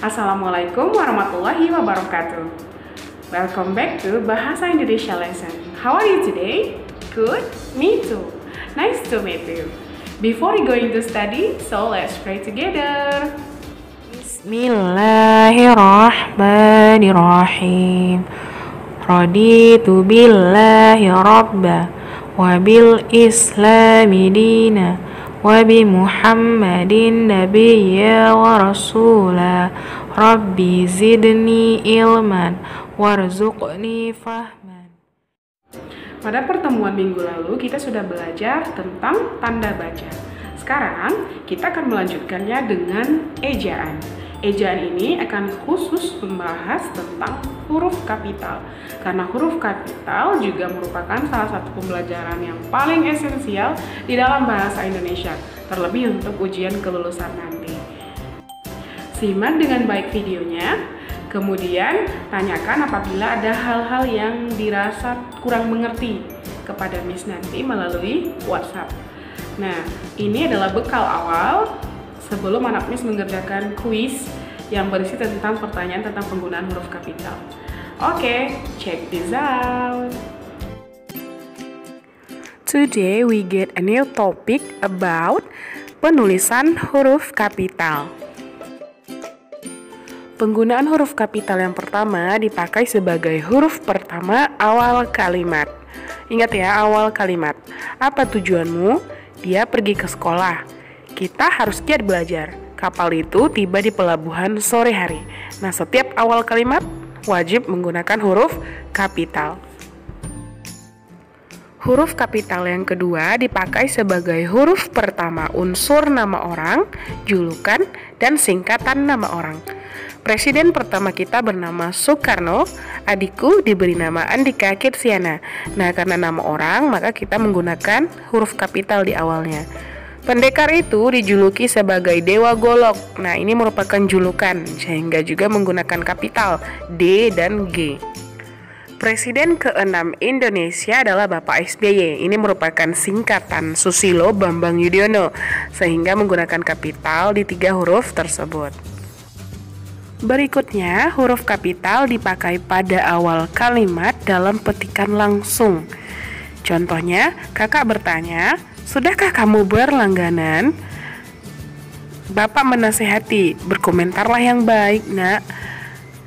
Assalamualaikum warahmatullahi wabarakatuh. Welcome back to Bahasa Indonesia lesson. How are you today? Good? Me too. Nice to meet you. Before we going to study, so let's pray together. Bismillahirrahmanirrahim. Raditu billahi rabba wa bil islami dina wa bi Muhammadin nabiyya wa rasula. Rabbi zidni ilman warzuqni fahman. Pada pertemuan minggu lalu kita sudah belajar tentang tanda baca. Sekarang kita akan melanjutkannya dengan ejaan. Ejaan ini akan khusus membahas tentang huruf kapital, karena huruf kapital juga merupakan salah satu pembelajaran yang paling esensial di dalam bahasa Indonesia, terlebih untuk ujian kelulusan nanti. Simak dengan baik videonya, kemudian tanyakan apabila ada hal-hal yang dirasa kurang mengerti kepada Miss nanti melalui WhatsApp. Nah, ini adalah bekal awal sebelum anak Miss mengerjakan kuis yang berisi tentang pertanyaan tentang penggunaan huruf kapital. Oke, check this out. Today we get a new topic about penulisan huruf kapital. Penggunaan huruf kapital yang pertama dipakai sebagai huruf pertama awal kalimat. Ingat ya, awal kalimat. Apa tujuanmu? Dia pergi ke sekolah. Kita harus giat belajar. Kapal itu tiba di pelabuhan sore hari. Nah, setiap awal kalimat wajib menggunakan huruf kapital. Huruf kapital yang kedua dipakai sebagai huruf pertama unsur nama orang, julukan, dan singkatan nama orang. Presiden pertama kita bernama Soekarno, adikku diberi nama Andika Kirsiana. Nah, karena nama orang, maka kita menggunakan huruf kapital di awalnya. Pendekar itu dijuluki sebagai Dewa Golok. Nah, ini merupakan julukan, sehingga juga menggunakan kapital D dan G. Presiden ke-6 Indonesia adalah Bapak SBY. Ini merupakan singkatan Susilo Bambang Yudhoyono, sehingga menggunakan kapital di 3 huruf tersebut. Berikutnya, huruf kapital dipakai pada awal kalimat dalam petikan langsung. Contohnya, kakak bertanya, "Sudahkah kamu berlangganan?" Bapak menasehati, "Berkomentarlah yang baik, nak.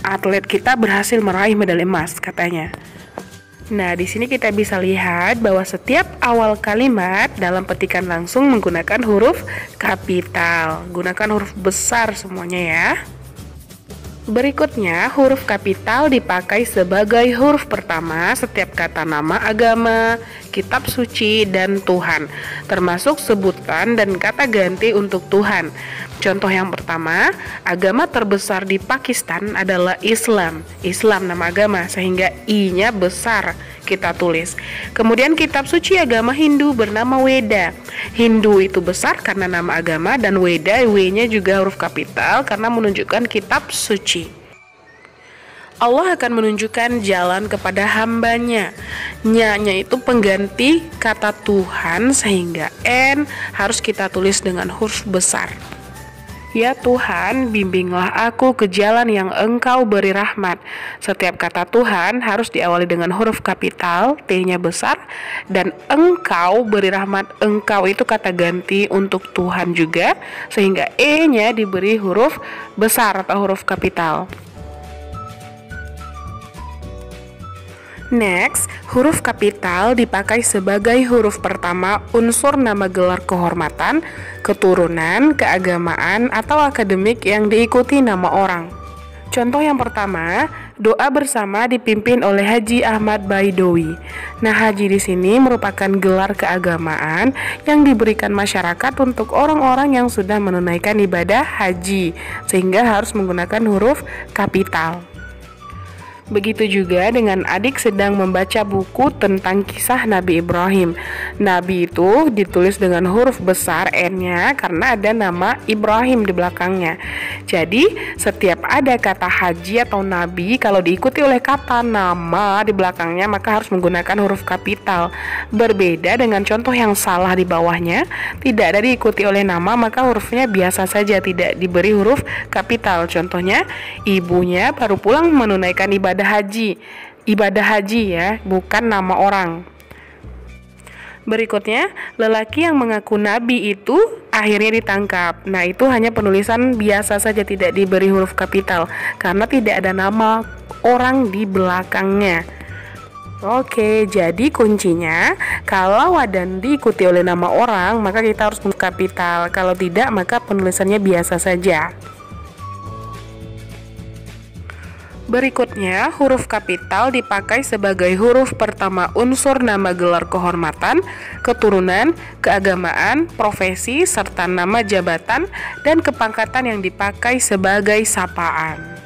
Atlet kita berhasil meraih medali emas," katanya. Nah, di sini kita bisa lihat bahwa setiap awal kalimat dalam petikan langsung menggunakan huruf kapital. Gunakan huruf besar semuanya ya. Berikutnya, huruf kapital dipakai sebagai huruf pertama setiap kata nama agama, kitab suci, dan Tuhan, termasuk sebutan dan kata ganti untuk Tuhan. Contoh yang pertama, agama terbesar di Pakistan adalah Islam. Islam nama agama, sehingga I-nya besar kita tulis. Kemudian kitab suci agama Hindu bernama Weda. Hindu itu besar karena nama agama, dan Weda, W-nya juga huruf kapital karena menunjukkan kitab suci. Allah akan menunjukkan jalan kepada hambanya. Nya-nya itu pengganti kata Tuhan, sehingga N harus kita tulis dengan huruf besar. Ya Tuhan, bimbinglah aku ke jalan yang Engkau beri rahmat. Setiap kata Tuhan harus diawali dengan huruf kapital, T-nya besar, dan Engkau beri rahmat. Engkau itu kata ganti untuk Tuhan juga, sehingga E-nya diberi huruf besar atau huruf kapital. Next, huruf kapital dipakai sebagai huruf pertama unsur nama gelar kehormatan, keturunan, keagamaan, atau akademik yang diikuti nama orang. Contoh yang pertama, doa bersama dipimpin oleh Haji Ahmad Baidowi. Nah, haji di sini merupakan gelar keagamaan yang diberikan masyarakat untuk orang-orang yang sudah menunaikan ibadah haji, sehingga harus menggunakan huruf kapital. Begitu juga dengan adik sedang membaca buku tentang kisah Nabi Ibrahim. Nabi itu ditulis dengan huruf besar N-nya karena ada nama Ibrahim di belakangnya. Jadi setiap ada kata haji atau nabi, kalau diikuti oleh kata nama di belakangnya maka harus menggunakan huruf kapital. Berbeda dengan contoh yang salah di bawahnya, tidak ada diikuti oleh nama maka hurufnya biasa saja, tidak diberi huruf kapital. Contohnya, ibunya baru pulang menunaikan ibadah haji. Ibadah haji ya, bukan nama orang. Berikutnya, lelaki yang mengaku nabi itu akhirnya ditangkap. Nah, itu hanya penulisan biasa saja, tidak diberi huruf kapital karena tidak ada nama orang di belakangnya. Oke, jadi kuncinya kalau dan diikuti oleh nama orang maka kita harus kapital. Kalau tidak maka penulisannya biasa saja. Berikutnya, huruf kapital dipakai sebagai huruf pertama unsur nama gelar kehormatan, keturunan, keagamaan, profesi, serta nama jabatan dan kepangkatan yang dipakai sebagai sapaan.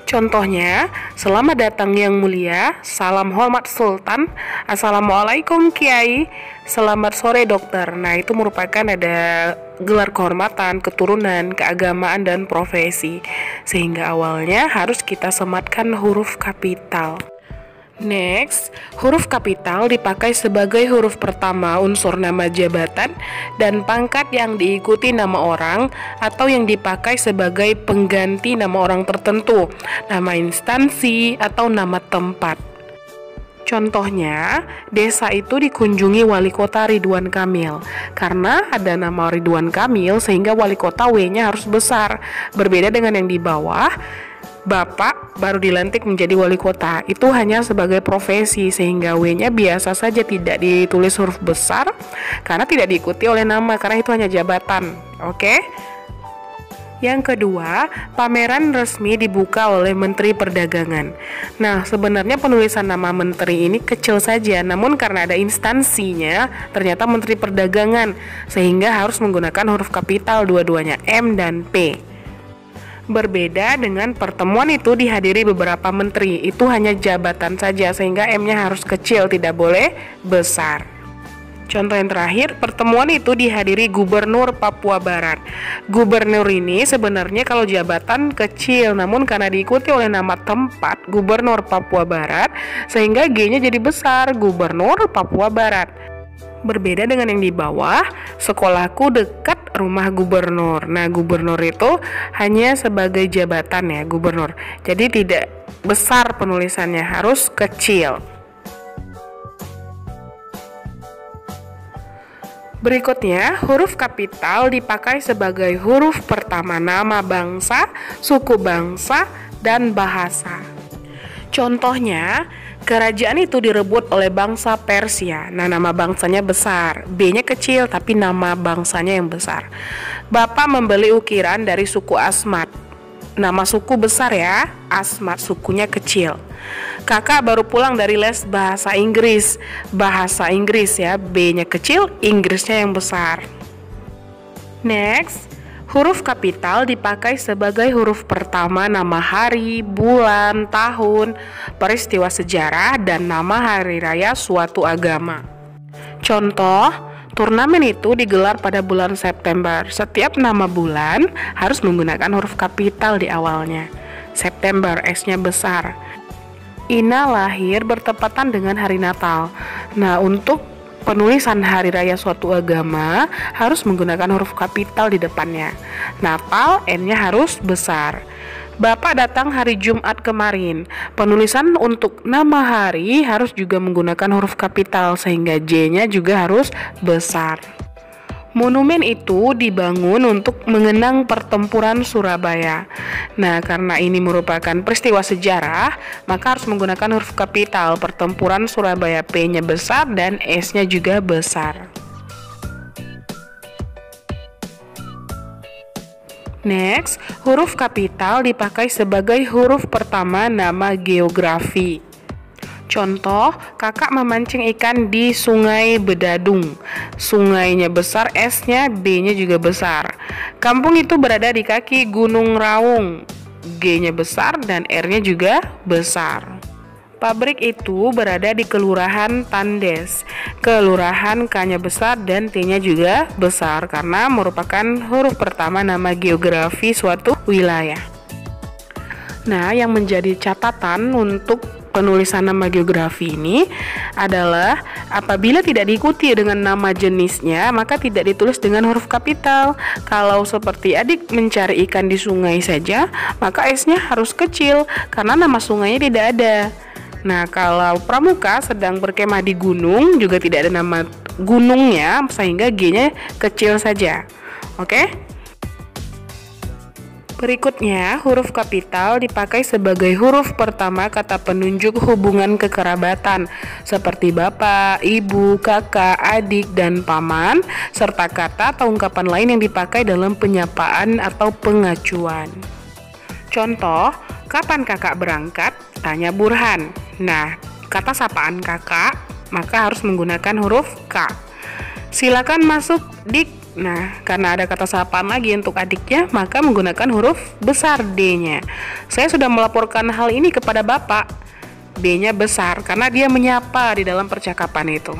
Contohnya, selamat datang yang mulia, salam hormat sultan, assalamualaikum kiai, selamat sore dokter. Nah, itu merupakan ada gelar kehormatan, keturunan, keagamaan, dan profesi. Sehingga awalnya harus kita sematkan huruf kapital. Next, huruf kapital dipakai sebagai huruf pertama unsur nama jabatan dan pangkat yang diikuti nama orang atau yang dipakai sebagai pengganti nama orang tertentu, nama instansi, atau nama tempat. Contohnya, desa itu dikunjungi wali kota Ridwan Kamil. Karena ada nama Ridwan Kamil sehingga wali kota W-nya harus besar. Berbeda dengan yang di bawah, Bapak baru dilantik menjadi wali kota, itu hanya sebagai profesi sehingga W-nya biasa saja, tidak ditulis huruf besar karena tidak diikuti oleh nama karena itu hanya jabatan. Oke? Yang kedua, pameran resmi dibuka oleh Menteri Perdagangan. Nah, sebenarnya penulisan nama menteri ini kecil saja, namun karena ada instansinya, ternyata Menteri Perdagangan, sehingga harus menggunakan huruf kapital dua-duanya, M dan P. Berbeda dengan pertemuan itu dihadiri beberapa menteri, itu hanya jabatan saja sehingga M-nya harus kecil, tidak boleh besar. Contoh yang terakhir, pertemuan itu dihadiri Gubernur Papua Barat. Gubernur ini sebenarnya kalau jabatan kecil, namun karena diikuti oleh nama tempat Gubernur Papua Barat sehingga G-nya jadi besar, Gubernur Papua Barat. Berbeda dengan yang di bawah, sekolahku dekat rumah gubernur. Nah, gubernur itu hanya sebagai jabatan ya, gubernur. Jadi tidak besar penulisannya, harus kecil. Berikutnya, huruf kapital dipakai sebagai huruf pertama nama bangsa, suku bangsa, dan bahasa. Contohnya, kerajaan itu direbut oleh bangsa Persia. Nah, nama bangsanya besar, B-nya kecil tapi nama bangsanya yang besar. Bapak membeli ukiran dari suku Asmat. Nama suku besar ya, Asmat, sukunya kecil. Kakak baru pulang dari les bahasa Inggris. Bahasa Inggris ya, B-nya kecil, Inggrisnya yang besar. Next, huruf kapital dipakai sebagai huruf pertama nama hari, bulan, tahun, peristiwa sejarah, dan nama hari raya suatu agama. Contoh, turnamen itu digelar pada bulan September. Setiap nama bulan harus menggunakan huruf kapital di awalnya. September, S-nya besar. Ina lahir bertepatan dengan hari Natal. Nah, untuk penulisan hari raya suatu agama harus menggunakan huruf kapital di depannya. Natal, N-nya harus besar. Bapak datang hari Jumat kemarin. Penulisan untuk nama hari harus juga menggunakan huruf kapital sehingga J-nya juga harus besar. Monumen itu dibangun untuk mengenang pertempuran Surabaya. Nah, karena ini merupakan peristiwa sejarah, maka harus menggunakan huruf kapital. Pertempuran Surabaya, P-nya besar dan S-nya juga besar. Next, huruf kapital dipakai sebagai huruf pertama nama geografi. Contoh, kakak memancing ikan di Sungai Bedadung. Sungainya besar, S-nya, B-nya juga besar. Kampung itu berada di kaki Gunung Raung. G-nya besar dan R-nya juga besar. Pabrik itu berada di Kelurahan Tandes. Kelurahan K-nya besar dan T-nya juga besar karena merupakan huruf pertama nama geografi suatu wilayah. Nah, yang menjadi catatan untuk penulisan nama geografi ini adalah apabila tidak diikuti dengan nama jenisnya, maka tidak ditulis dengan huruf kapital. Kalau seperti adik mencari ikan di sungai saja, maka S-nya harus kecil karena nama sungainya tidak ada. Nah, kalau pramuka sedang berkemah di gunung, juga tidak ada nama gunungnya, sehingga G-nya kecil saja. Oke? Berikutnya, huruf kapital dipakai sebagai huruf pertama kata penunjuk hubungan kekerabatan, seperti bapak, ibu, kakak, adik, dan paman, serta kata atau ungkapan lain yang dipakai dalam penyapaan atau pengacuan. Contoh, kapan kakak berangkat? Tanya Burhan. Nah, kata sapaan kakak, maka harus menggunakan huruf K. Silakan masuk, Dik. Nah, karena ada kata sapaan lagi untuk adiknya, maka menggunakan huruf besar D-nya. Saya sudah melaporkan hal ini kepada Bapak. B-nya besar karena dia menyapa di dalam percakapan itu.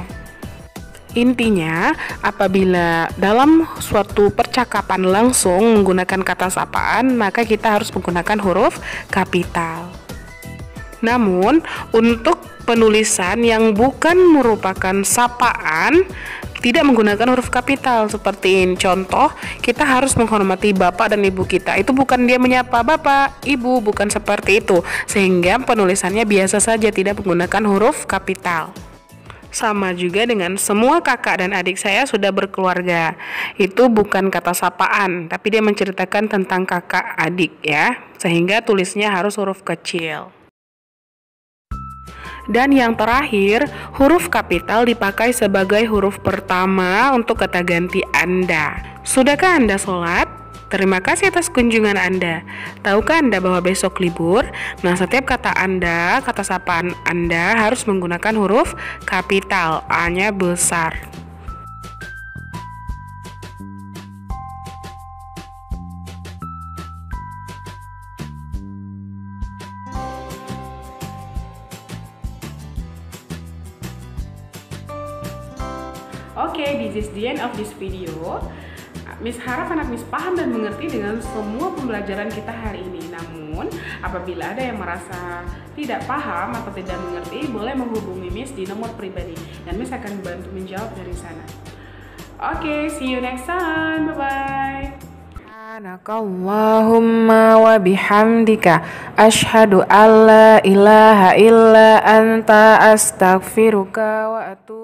Intinya, apabila dalam suatu percakapan langsung menggunakan kata sapaan, maka kita harus menggunakan huruf kapital. Namun, untuk penulisan yang bukan merupakan sapaan, tidak menggunakan huruf kapital. Seperti ini, contoh, kita harus menghormati bapak dan ibu kita. Itu bukan dia menyapa bapak, ibu, bukan seperti itu. Sehingga penulisannya biasa saja, tidak menggunakan huruf kapital. Sama juga dengan semua kakak dan adik saya sudah berkeluarga. Itu bukan kata sapaan, tapi dia menceritakan tentang kakak adik ya. Sehingga tulisnya harus huruf kecil. Dan yang terakhir, huruf kapital dipakai sebagai huruf pertama untuk kata ganti Anda. Sudahkah Anda sholat? Terima kasih atas kunjungan Anda. Tahukah Anda bahwa besok libur? Nah, setiap kata Anda, kata sapaan Anda harus menggunakan huruf kapital, A-nya besar. Oke, this is the end of this video. Miss harap anak Miss paham dan mengerti dengan semua pembelajaran kita hari ini. Namun, apabila ada yang merasa tidak paham atau tidak mengerti, boleh menghubungi Miss di nomor pribadi dan Miss akan bantu menjawab dari sana. Oke, see you next time. Bye-bye. Subhanakallahumma wa bihamdika asyhadu alla ilaha illa anta astaghfiruka wa atubu